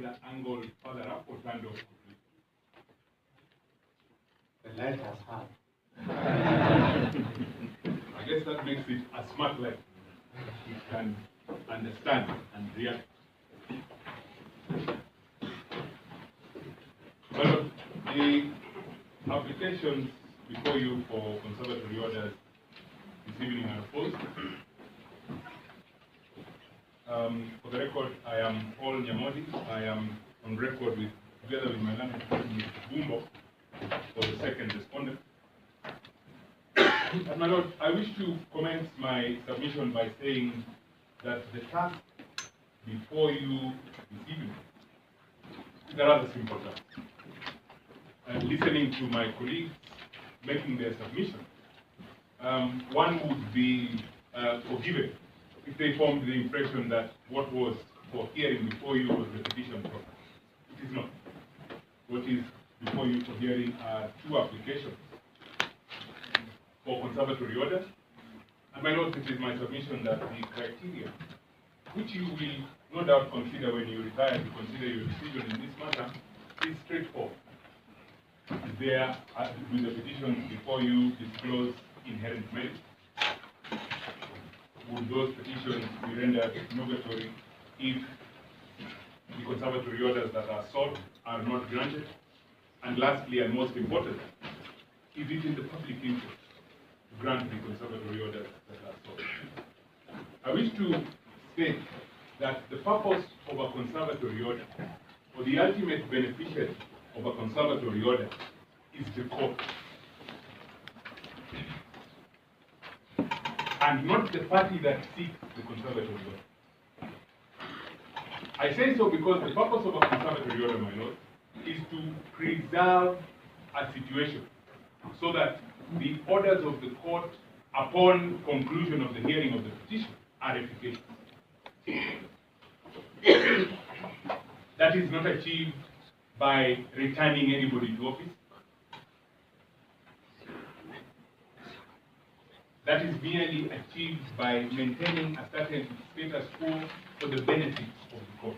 either angled further up or turned off completely. The light has had. I guess that makes it a smart light. You can understand and react. But the applications before you for conservatory orders this evening are opposed. For the record, I am Paul Nyamodi. I am on record together with my learned friend Mr. Bumbo for the second respondent. And my Lord, I wish to commence my submission by saying that the task before you this evening is a rather simple task. And listening to my colleagues making their submission, one would be forgiven if they formed the impression that what was for hearing before you was the petition process. It is not. What is before you for hearing are two applications for conservatory orders. And my Lord, it is my submission that the criteria, which you will no doubt consider when you retire to consider your decision in this matter, is straightforward. There, with the petitions before you, disclose inherent merit. Would those petitions be rendered nugatory if the conservatory orders that are sought are not granted? And lastly, and most importantly, is it in the public interest to grant the conservatory orders that are sought? I wish to state that the purpose of a conservatory order, or the ultimate beneficiary of a conservatory order, is the court, and not the party that seeks the conservatory order. I say so because the purpose of a conservatory order, my Lord, is to preserve a situation so that the orders of the court upon conclusion of the hearing of the petition are efficacious. That is not achieved by returning anybody to office. That is merely achieved by maintaining a certain status quo for the benefit of the court.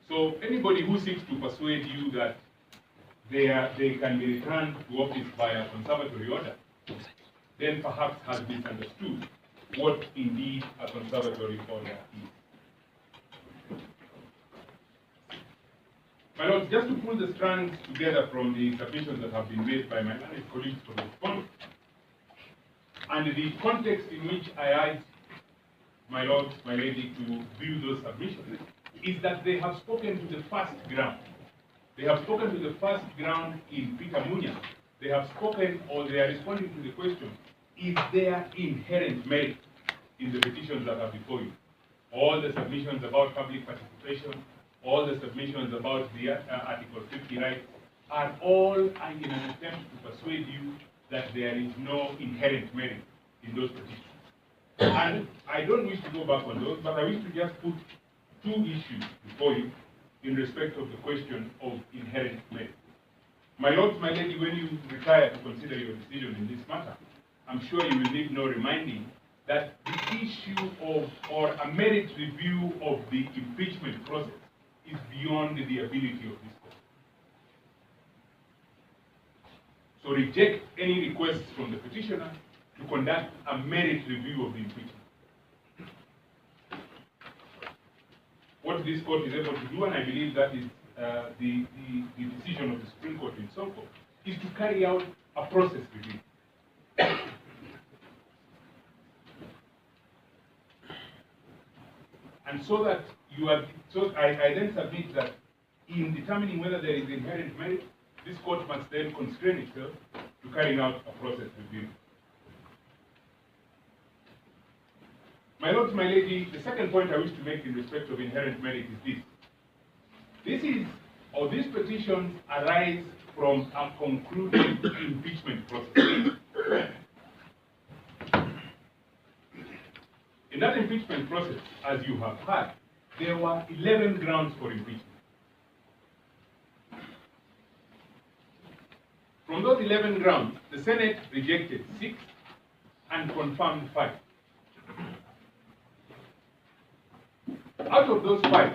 So anybody who seeks to persuade you that they can be returned to office by a conservatory order, then perhaps has misunderstood what indeed a conservatory order is. My Lord, just to pull the strands together from the submissions that have been made by my learned colleagues for the response, and the context in which I urge my Lord, my Lady, to view those submissions, is that they have spoken to the first ground. They have spoken to the first ground in Peter Munya. They have spoken, or they are responding to the question, is there inherent merit in the petitions that are before you? All the submissions about public participation, all the submissions about the Article 50 rights are all in an attempt to persuade you that there is no inherent merit in those petitions. And I don't wish to go back on those, but I wish to just put two issues before you in respect of the question of inherent merit. My Lord, my Lady, when you retire to consider your decision in this matter, I'm sure you will need no reminding that the issue of, or a merit review of the impeachment process is beyond the ability of this court. So reject any requests from the petitioner to conduct a merit review of the impeachment. What this court is able to do, and I believe that is the decision of the Supreme Court in Sonko, is to carry out a process review. And so that you are, so I then submit that in determining whether there is inherent merit, this court must then constrain itself to carrying out a process review. My Lord, my Lady, the second point I wish to make in respect of inherent merit is this. These petitions arise from a concluded impeachment process. In that impeachment process, as you have heard, there were 11 grounds for impeachment. From those 11 grounds, the Senate rejected 6 and confirmed 5. out of those 5,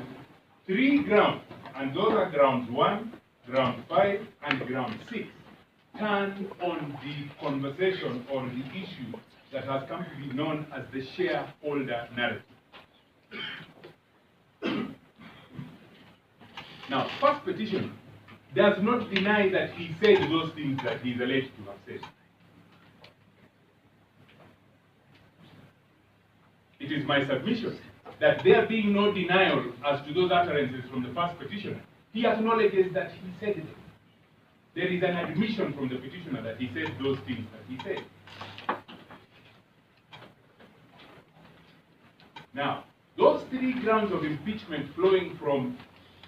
3 grounds, and those are grounds 1, ground 5, and ground 6, turn on the conversation or the issue that has come to be known as the shareholder narrative. Now, first petitioner does not deny that he said those things that he is alleged to have said. It is my submission that there being no denial as to those utterances from the first petitioner, he acknowledges that he said it. There is an admission from the petitioner that he said those things that he said. Now, those 3 grounds of impeachment flowing from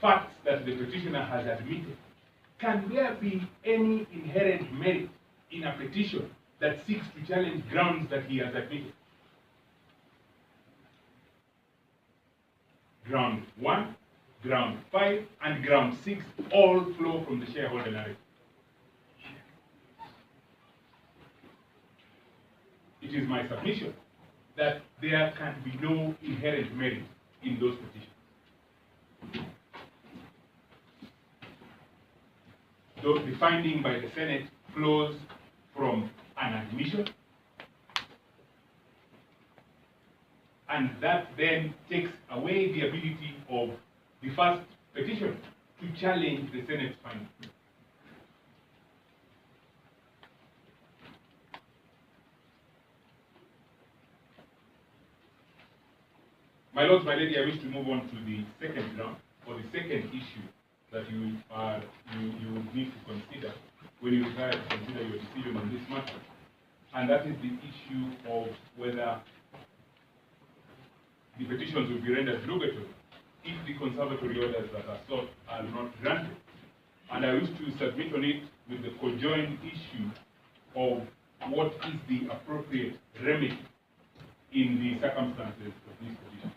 facts that the petitioner has admitted, can there be any inherent merit in a petition that seeks to challenge grounds that he has admitted? Ground 1, ground 5, and ground 6 all flow from the shareholder narrative. It is my submission that there can be no inherent merit in those petitions. Though the finding by the Senate flows from an admission, and that then takes away the ability of the first petitioner to challenge the Senate's finding. My lords, my lady, I wish to move on to the second ground, or the second issue that you would need to consider when you desire to consider your decision on this matter, and that is the issue of whether the petitions will be rendered nugatory if the conservatory orders that are sought are not granted. And I wish to submit on it with the conjoined issue of what is the appropriate remedy in the circumstances of this petition.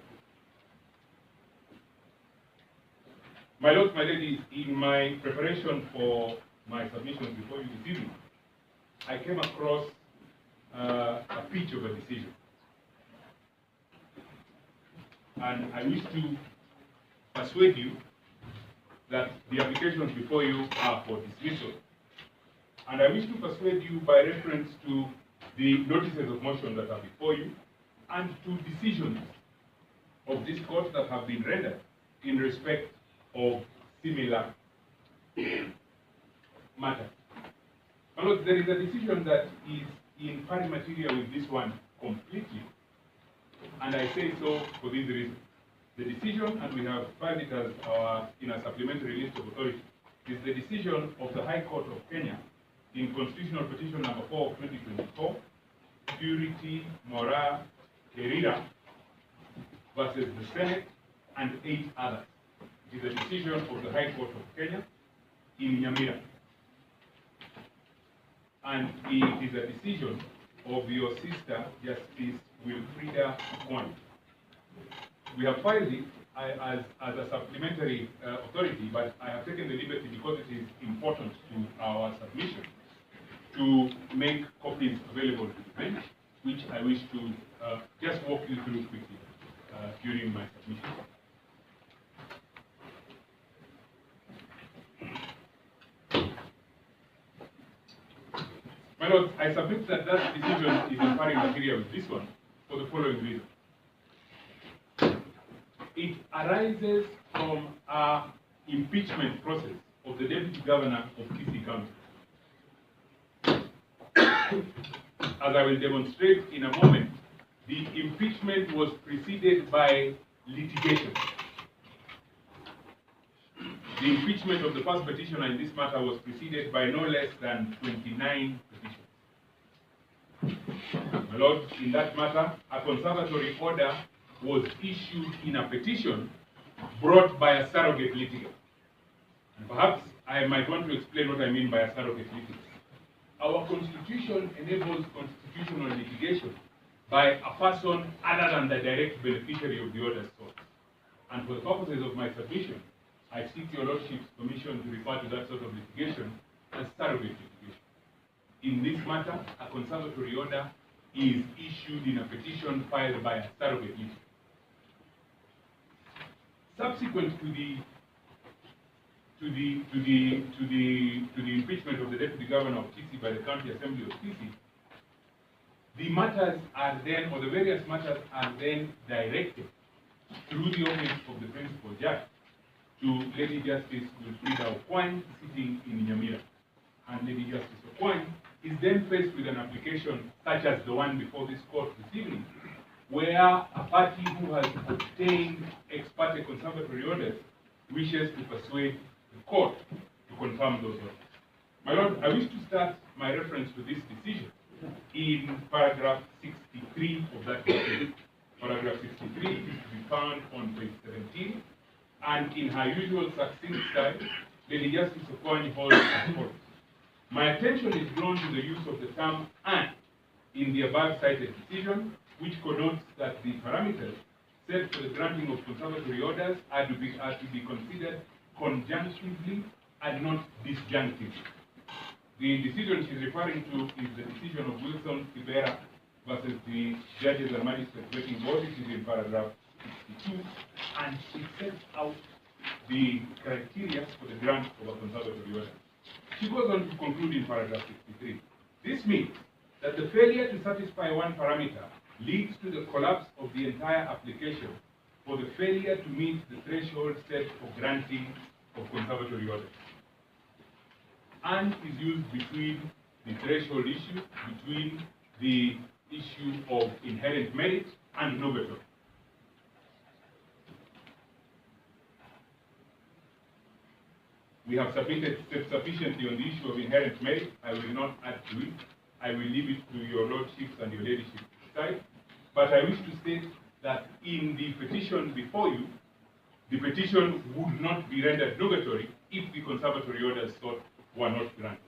My lords, my ladies, in my preparation for my submission before you this evening, I came across a pitch of a decision. And I wish to persuade you that the applications before you are for dismissal. And I wish to persuade you by reference to the notices of motion that are before you and to decisions of this court that have been rendered in respect of similar matters. Now, there is a decision that is in pari materia with this one completely, and I say so for this reason. The decision, and we have filed it as in a supplementary list of authority, is the decision of the High Court of Kenya in Constitutional Petition number 4 of 2024, Purity Mora Herira versus the Senate and 8 others. It is a decision of the High Court of Kenya in Nyamira. And it is a decision of your sister, Justice Wilfrida Kwan. We have filed it as a supplementary authority, but I have taken the liberty, because it is important to our submission, to make copies available to the bench, which I wish to just walk you through quickly during my submission. My lord, I submit that that decision is in pari materia with this one for the following reason. It arises from an impeachment process of the Deputy Governor of Kisii County. As I will demonstrate in a moment, the impeachment was preceded by litigation. The impeachment of the first petitioner in this matter was preceded by no less than 29 petitions. My lord, in that matter, a conservatory order was issued in a petition brought by a surrogate litigant. And perhaps I might want to explain what I mean by a surrogate litigant. Our Constitution enables constitutional litigation by a person other than the direct beneficiary of the order sought. And for the purposes of my submission, I seek your Lordship's permission to refer to that sort of litigation as surrogate litigation. In this matter, a conservatory order is issued in a petition filed by a surrogate litigant. Subsequent to the impeachment of the Deputy Governor of Kisii by the County Assembly of Kisii, the matters are then, or the various matters are then directed through the office of the Principal Judge to Lady Justice Wilfrida Okwany, sitting in Nyamira. And Lady Justice Okwany is then faced with an application such as the one before this court this evening, where a party who has obtained ex parte conservatory orders wishes to persuade the court to confirm those orders. My Lord, I wish to start my reference to this decision in paragraph 63 of that decision. Paragraph 63 is to be found on page 17, and in her usual succinct style, Lady Justice Okwany holds as follows. My attention is drawn to the use of the term "and" in the above cited decision, which connotes that the parameters set for the granting of conservatory orders are to be considered conjunctively and not disjunctively. The decision she's referring to is the decision of Wilson Kibera versus the Judges and Magistrates Vetting Board. It is in paragraph 62, and it sets out the criteria for the grant of a conservatory order. She goes on to conclude in paragraph 63. This means that the failure to satisfy one parameter leads to the collapse of the entire application for the failure to meet the threshold set for granting of conservatory orders. And is used between the threshold issue, between the issue of inherent merit and novatory. We have submitted sufficiently on the issue of inherent merit. I will not add to it. I will leave it to your lordships and your ladyship to decide. But I wish to state that in the petition before you, the petition would not be rendered nugatory if the conservatory orders sought were not granted.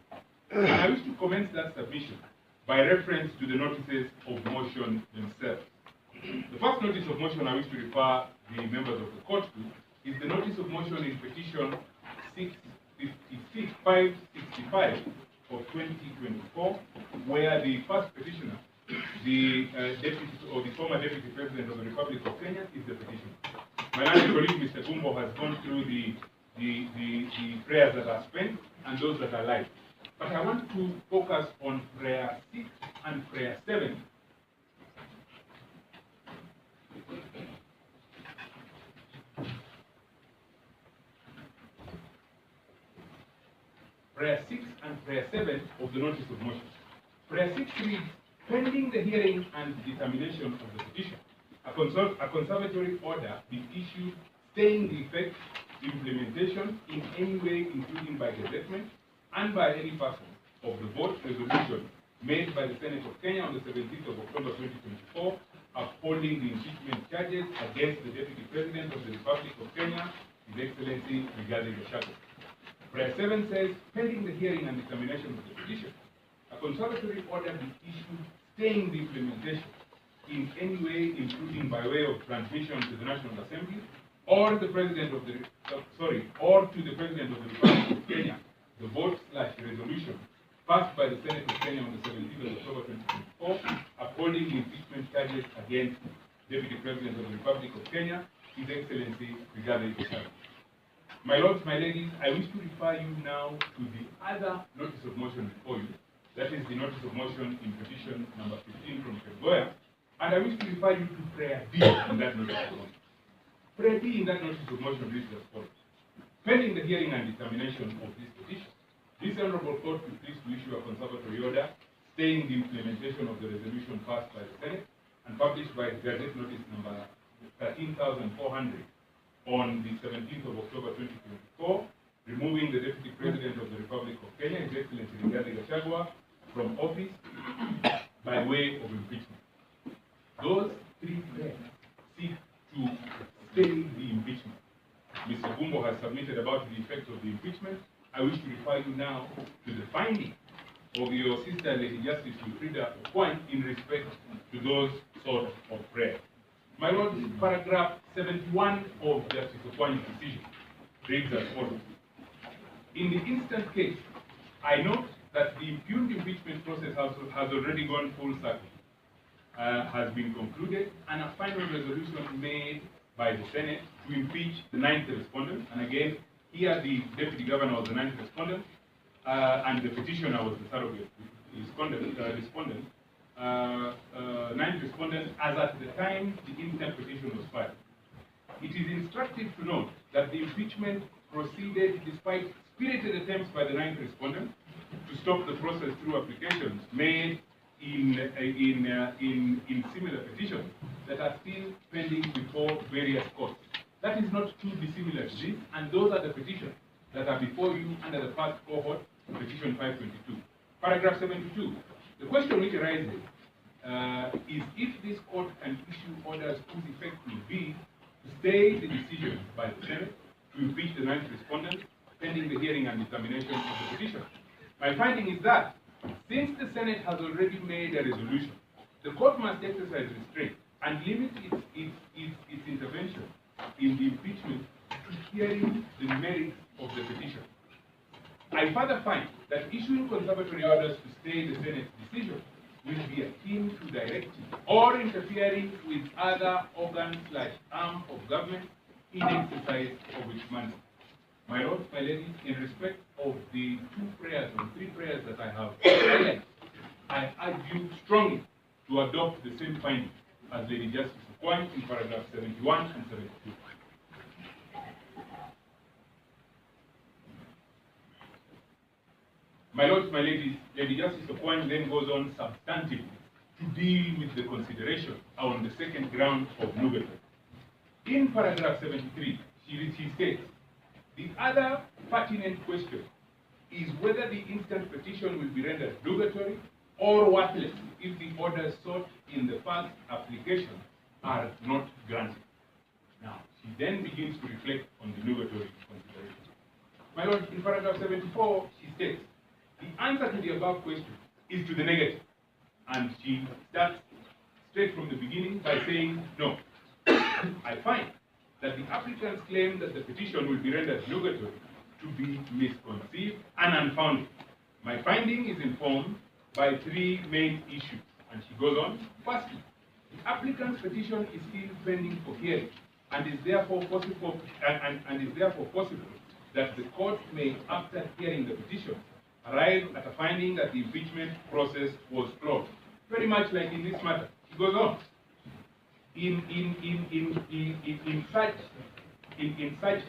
And I wish to commence that submission by reference to the notices of motion themselves. The first notice of motion I wish to refer the members of the court to is the notice of motion in petition 565 of 2024, where the first petitioner, the former Deputy President of the Republic of Kenya, is the petitioner. My learned colleague, Mr. Kumbo, has gone through the prayers that are spent and those that are live. But I want to focus on prayer 6 and prayer 7. Prayer 6 and prayer 7 of the notice of motion. Prayer 6 reads, pending the hearing and determination of the petition, a conservatory order be issued staying the effect, implementation in any way, including by gazettement and by any person, of the vote resolution made by the Senate of Kenya on the 17th of October 2024, upholding the impeachment charges against the Deputy President of the Republic of Kenya, His Excellency Rigathi Gachagua. Prayer 7 says, pending the hearing and determination of the petition, a conservatory order be issued staying the implementation in any way, including by way of transmission to the National Assembly or the President of the or to the President of the Republic of Kenya, the vote/resolution passed by the Senate of Kenya on the 17th of October 2024, upholding the impeachment charges against Deputy President of the Republic of Kenya, His Excellency Rigathi Gachagua. My lords, my ladies, I wish to refer you now to the other notice of motion before you. That is the notice of motion in petition number 15 from Kegoya. And I wish to refer you to prayer D in that notice of motion. Prayer D in that notice of motion reads as follows. Pending the hearing and determination of this petition, this Honorable Court will please to issue a conservatory order staying the implementation of the resolution passed by the Senate and published by Gazette Notice number 13,400 on the 17th of October 2024, removing the Deputy President of the Republic of Kenya, His Excellency Rigathi Gachagua, from office by way of impeachment. Those three prayers seek to stay the impeachment. Mr. Gumbo has submitted about the effects of the impeachment. I wish to refer you now to the finding of your sister, Lady Justice Wilfrida Okwany, in respect to those sort of prayers. My Lord, paragraph 71 of Justice Okwany's decision reads as follows. In the instant case, I note that the impugned impeachment process has already gone full circle, has been concluded, and a final resolution made by the Senate to impeach the 9th respondent. And again, here the Deputy Governor was the 9th respondent, and the petitioner was the surrogate respondent. 9th respondent, as at the time the instant petition was filed. It is instructive to note that the impeachment proceeded despite spirited attempts by the 9th respondent to stop the process through applications made in similar petitions that are still pending before various courts. That is not too dissimilar to this, and those are the petitions that are before you under the first cohort, petition 522. Paragraph 72. The question which arises is if this court can issue orders whose effect will be to stay the decision by the Senate to impeach the 9th respondent pending the hearing and determination of the petition. My finding is that since the Senate has already made a resolution, the court must exercise restraint and limit its intervention in the impeachment to hearing the merits of the petition. I further find that issuing conservatory orders to stay the Senate's decision will be akin to directing or interfering with other organs/arm of government in exercise of its mandate. My lords, my ladies, in respect of the 3 prayers that I have highlighted, I urge you strongly to adopt the same finding as Lady Justice Okwany in paragraph 71 and 72. My lords, my ladies, Lady Justice Okwany then goes on substantively to deal with the consideration on the second ground of nugatory. In paragraph 73, she states, the other pertinent question is whether the instant petition will be rendered nugatory or worthless if the orders sought in the first application are not granted. Now, she then begins to reflect on the nugatory consideration. My lord, in paragraph 74, she states, the answer to the above question is to the negative. And she starts straight from the beginning by saying, no. I find that the applicant's claim that the petition will be rendered nugatory to be misconceived and unfounded. My finding is informed by 3 main issues. And she goes on, firstly, the applicant's petition is still pending for hearing and is therefore possible that the court may, after hearing the petition, arrive at a finding that the impeachment process was flawed. Very much like in this matter. She goes on. In such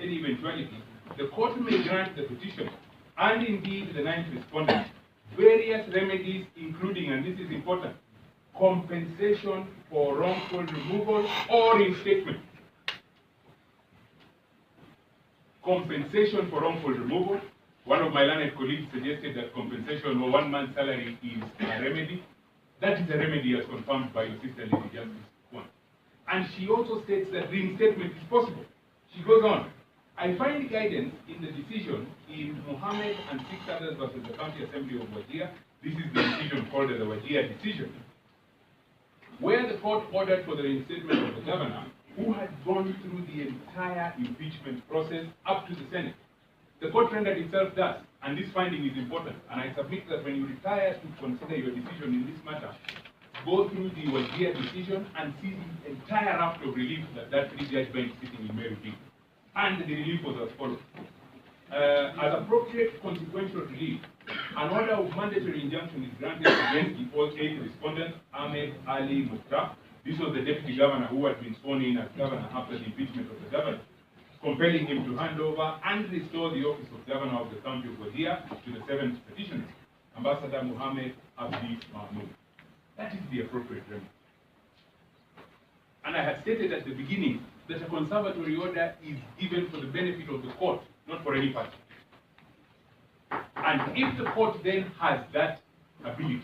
any eventuality, the court may grant the petition, and indeed the 9th respondent, various remedies including, and this is important, compensation for wrongful removal or reinstatement. Compensation for wrongful removal. One of my learned colleagues suggested that compensation for 1 month's salary is a remedy. That is a remedy as confirmed by your sister Lady Justice Okwany. And she also states that reinstatement is possible. She goes on, I find guidance in the decision in Mohammed and 6 others versus the County Assembly of Wajir. This is the decision called the Wajir decision, where the court ordered for the reinstatement of the governor who had gone through the entire impeachment process up to the Senate. The court rendered itself thus, and this finding is important, and I submit that when you retire to consider your decision in this matter, go through the Wajir decision and see the entire raft of relief that 3-judge bench sitting in Mary did. And the relief was as follows. As appropriate consequential relief, an order of mandatory injunction is granted against the all 8 respondents, Ahmed Ali Mukhtar. This was the deputy governor who had been sworn in as governor after the impeachment of the governor, compelling him to hand over and restore the office of governor of the county of Wajir to the 7th petitioner, Ambassador Mohammed Abdi Mahmoud. That is the appropriate remedy. And I had stated at the beginning that a conservatory order is given for the benefit of the court, not for any party. And if the court then has that ability,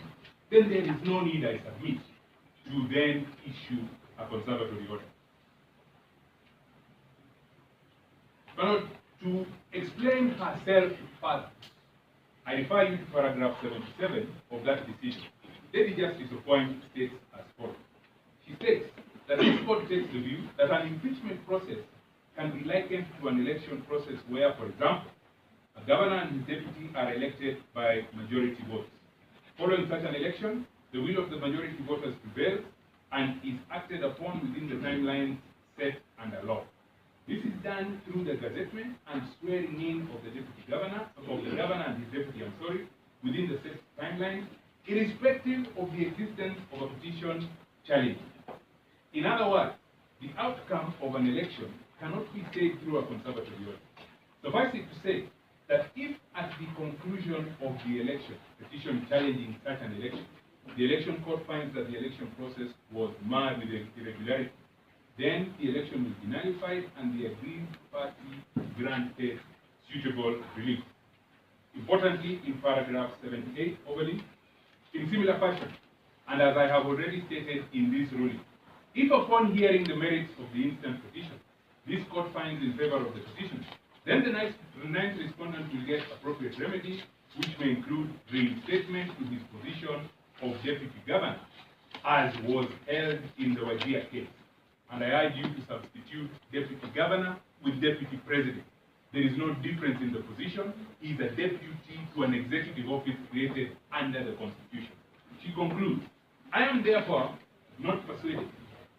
then there is no need, I submit, to then issue a conservatory order. But to explain herself further, I refer you to paragraph 77 of that decision. Lady Justice Okwany states as follows. She states that this court takes the view that an impeachment process can be likened to an election process where, for example, a governor and his deputy are elected by majority votes. Following such an election, the will of the majority voters prevails and is acted upon within the timelines set under law. This is done through the gazettement and swearing in of the deputy governor, and his deputy, within the set timeline, irrespective of the existence of a petition challenge. In other words, the outcome of an election cannot be said through a conservatory order. Suffice it to say that if at the conclusion of the election, petition challenging such an election, the election court finds that the election process was marred with irregularity, then the election will be nullified and the aggrieved party granted suitable relief. Importantly, in paragraph 78 overly, in similar fashion, and as I have already stated in this ruling, if upon hearing the merits of the instant petition, this court finds in favor of the petition, then the ninth respondent will get appropriate remedy, which may include reinstatement to his position of deputy governor, as was held in the Wajir case. And I urge you to substitute deputy governor with deputy president. There is no difference in the position. He is a deputy to an executive office created under the Constitution. She concludes, I am therefore not persuaded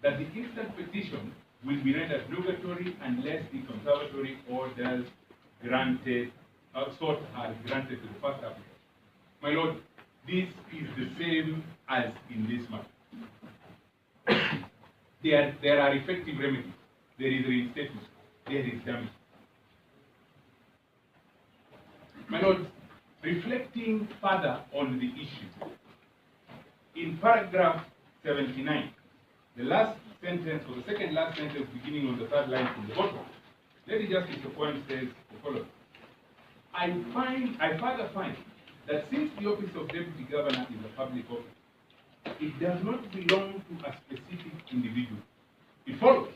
that the instant petition will be rendered nugatory unless the conservatory orders granted, sought are granted to the first applicant. My Lord, this is the same as in this matter. There are effective remedies. There is reinstatement. There is damage. My Lord, reflecting further on the issue, in paragraph 79, the last sentence, or the second last sentence beginning on the third line from the bottom, Lady Justice Okwani says the following. I further find that since the office of deputy governor is a public office, it does not belong to a specific individual. It follows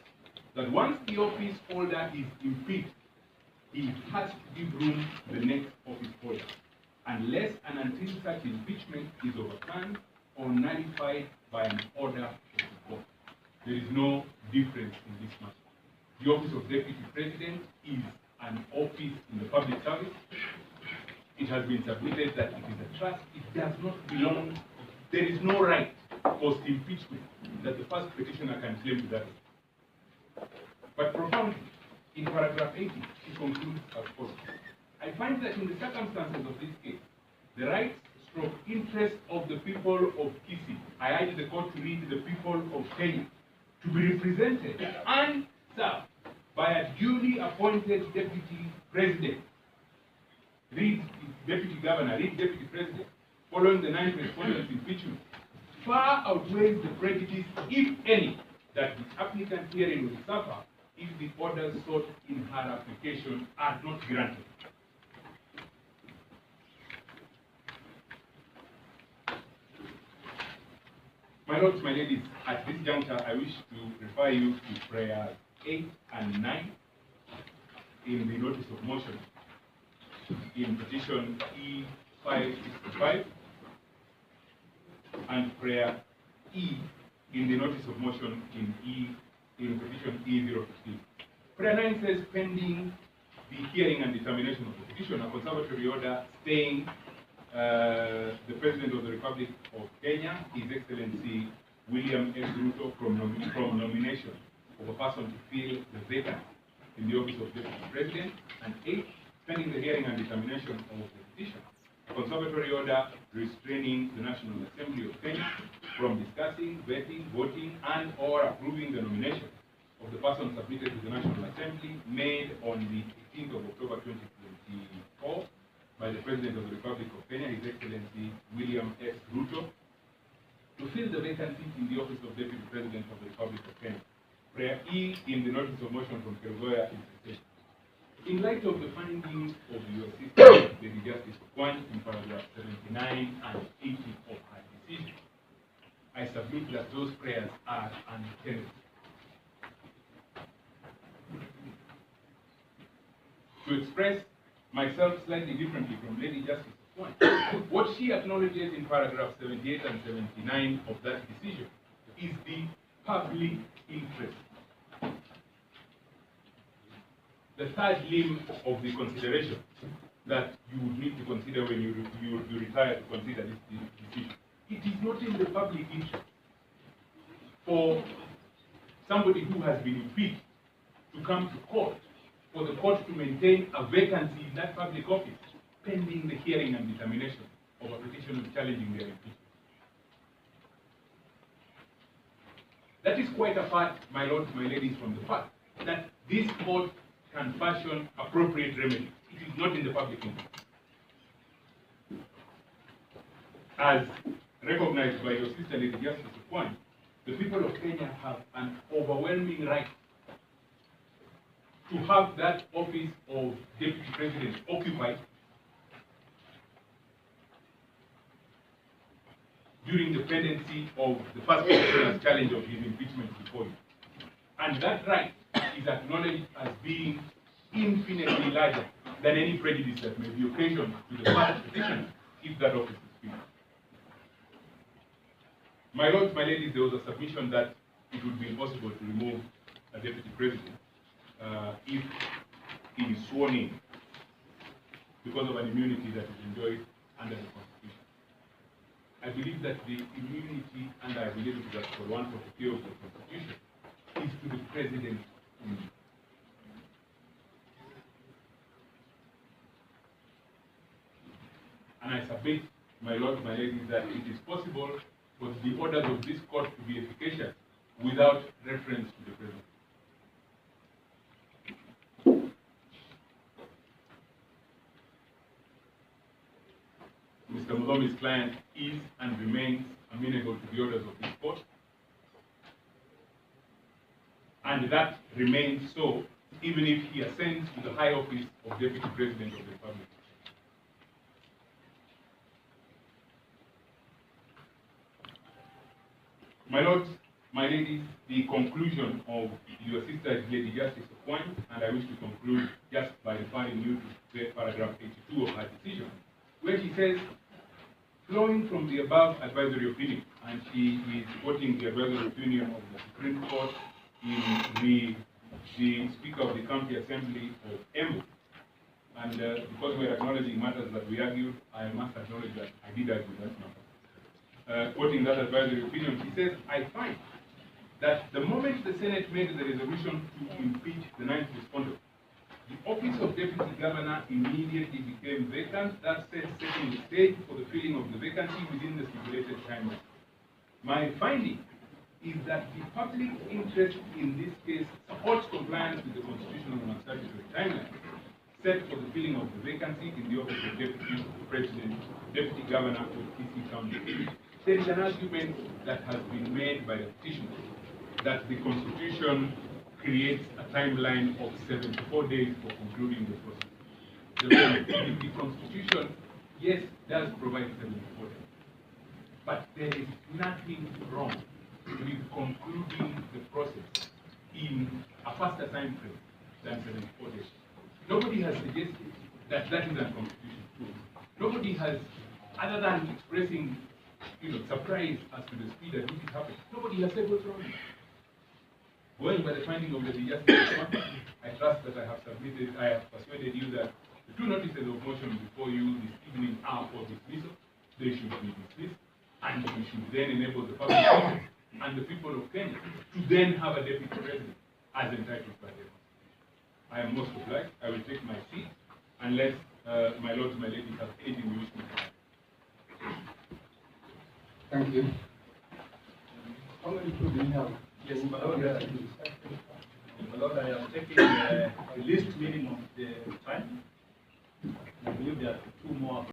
that once the office holder is impeached, he has to give room to the next office holder, unless and until such impeachment is overturned or nullified by an order of the court. There is no difference in this matter. The office of deputy president is an office in the public service. It has been submitted that it is a trust. It does not belong. There is no right post-impeachment that the first petitioner can claim to that. But profoundly, in paragraph 80, she concludes as follows. I find that in the circumstances of this case, the rights stroke interest of the people of Kisii, I urge the court to read the people of Kenya, to be represented and served by a duly appointed deputy president. Read deputy governor, read deputy president, following the ninth respondent's impeachment, far outweighs the prejudice, if any, that the applicant herein will suffer if the orders sought in her application are not granted. My lords, my ladies, at this juncture, I wish to refer you to prayers 8 and 9 in the notice of motion in petition E565 and prayer E in the notice of motion in petition E015. Prayer 9 says, pending the hearing and determination of the petition, a conservatory order staying the President of the Republic of Kenya, His Excellency William S. Ruto, from nomination of a person to fill the vacancy in the office of Deputy President. And 8, pending the hearing and determination of the petition, a conservatory order restraining the National Assembly of Kenya from discussing, vetting, voting, and or approving the nomination of the person submitted to the National Assembly made on the 18th of October 2024 by the President of the Republic of Kenya, His Excellency William S. Ruto, to fill the vacancy in the office of Deputy President of the Republic of Kenya. Prayer E in the notice of motion from Kerugoya is in light of the findings of your sister, Lady Justice Okwani, in paragraph 79 and 80 of her decision, I submit that those prayers are untenable. To express myself slightly differently from Lady Justice Okwani, what she acknowledges in paragraph 78 and 79 of that decision is the public interest. The third limb of the consideration that you would need to consider when you retire to consider this decision. It is not in the public interest for somebody who has been impeached to come to court for the court to maintain a vacancy in that public office pending the hearing and determination of a petition challenging their impeachment. That is quite apart, my lords, my ladies, from the fact that this court can fashion appropriate remedies. It is not in the public interest. As recognized by your sister, Lady Justice Okwany, the people of Kenya have an overwhelming right to have that office of Deputy President occupied during the pendency of the first petitioner's challenge of his impeachment before you. And that right is acknowledged as being infinitely larger than any prejudice that may be occasioned to the first petitioner if that office is filled. My lords, my ladies, there was a submission that it would be impossible to remove a deputy president if he is sworn in because of an immunity that is enjoyed under the Constitution. I believe that the immunity, and I believe that for 143 of the Constitution, is to the president only. And I submit, my lords, my ladies, that it is possible for the orders of this court to be efficacious without reference to the president. Mr. Mulomi's client is and remains amenable to the orders of this court, and that remains so even if he ascends to the high office of Deputy President of the Republic. My lords, my ladies, the conclusion of your sister Lady Justice Okwany, and I wish to conclude just by referring you to paragraph 82 of her decision, where she says, flowing from the above advisory opinion, and she is quoting the advisory opinion of the Supreme Court in the Speaker of the County Assembly of Embu, and because we are acknowledging matters that we argued, I must acknowledge that I did argue that matter. Quoting that advisory opinion, she says, I find that the moment the Senate made the resolution to impeach the ninth respondent, the office of Deputy Governor immediately became vacant, that said, setting the stage for the filling of the vacancy within the stipulated timeline. My finding is that the public interest in this case supports compliance with the constitutional and statutory timeline set for the filling of the vacancy in the office of Deputy President, Deputy Governor of PC County. There is an argument that has been made by the petitioner that the Constitution creates a timeline of 74 days for concluding the process. The Constitution, yes, does provide 74 days, but there is nothing wrong with concluding the process in a faster time frame than 74 days. Nobody has suggested that that is unconstitutional. Nobody has, other than expressing surprise as to the speed at which it happened, nobody has said what's wrong. Going by the finding of the Justice, I trust that I have persuaded you that the two notices of motion before you this evening are for dismissal. They should be dismissed, and we should then enable the public and the people of Kenya to then have a deputy president as entitled by them. I am most obliged. I will take my seat unless my lords, my ladies have anything you wish me to add. Thank you. How many people do you have? Yes, my lord, I am taking the least minimum of the time. I believe there are two more.